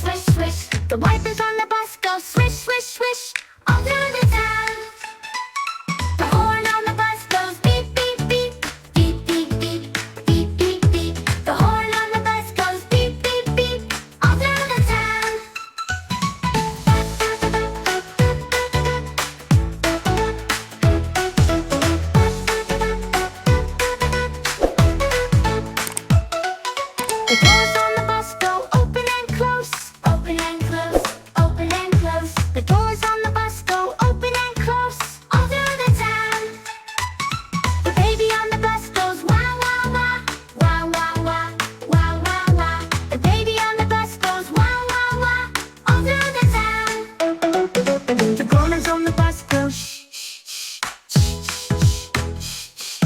swish, swish. The wipers on the bus go swish, swish, swish, all through the town. The horn on the bus goes beep, beep, beep, beep, beep, beep, beep, beep, beep. The horn on the bus goes beep, beep, beep, all through the town. The doors on the bus go open and close, open and close, open and close. The doors on the bus go open and close, all through the town. The baby on the bus goes wah, wah, wah, wah, wah, wah, wah, wah, wah. The baby on the bus goes wah, wah, wah, all through the town. The grown-ups on the bus go shh, shh, shh, shh, shh,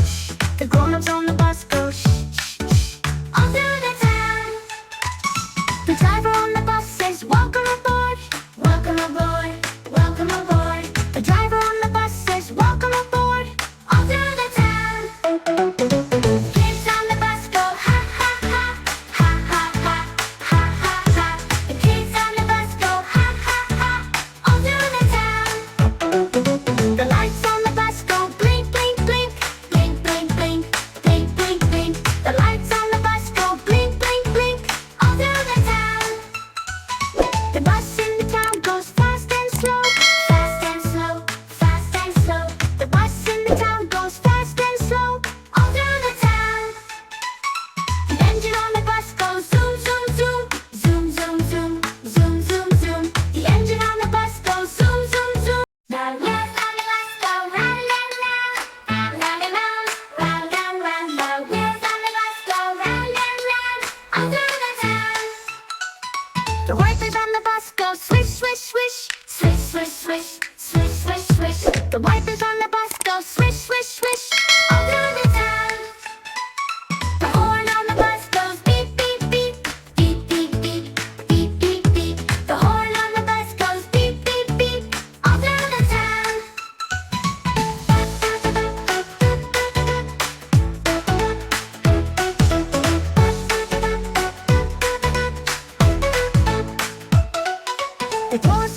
shh. The grown-ups on the bus go shh, shh, shh, all through the town. The driver on the bus says, welcome aboard, welcome aboard, welcome aboard. The driver on the bus says, welcome aboard, all through the town. Kids on the bus go ha ha ha, ha ha ha, ha ha ha. The kids on the bus go ha ha ha, all through the town. The lights on the bus go blink, blink, blink, blink, blink, blink, blink, blink, blink. The lights on the bus go blink, blink, blink, all through the town. The bus in the town goes fast and slow, fast and slow, fast and slow. The bus in the town goes fast and slow, all through the town. The engine on the bus goes zoom, zoom, zoom, zoom, zoom, zoom, zoom, zoom, zoom. The engine on the bus goes zoom, zoom, zoom. The wheels on the bus go round and round, round and round, round and round. The wheels on the bus go round and round, all through the town. The wipers on the bus go swish, swish, swish, swish, swish, swish, swish, swish, swish. The wipers on the bus go swish, swish, swish, all through the town. The horn on the bus goes beep, beep, beep, beep, beep, beep, beep, beep, beep. The horn on the bus goes beep, beep, beep, all through the town. The doors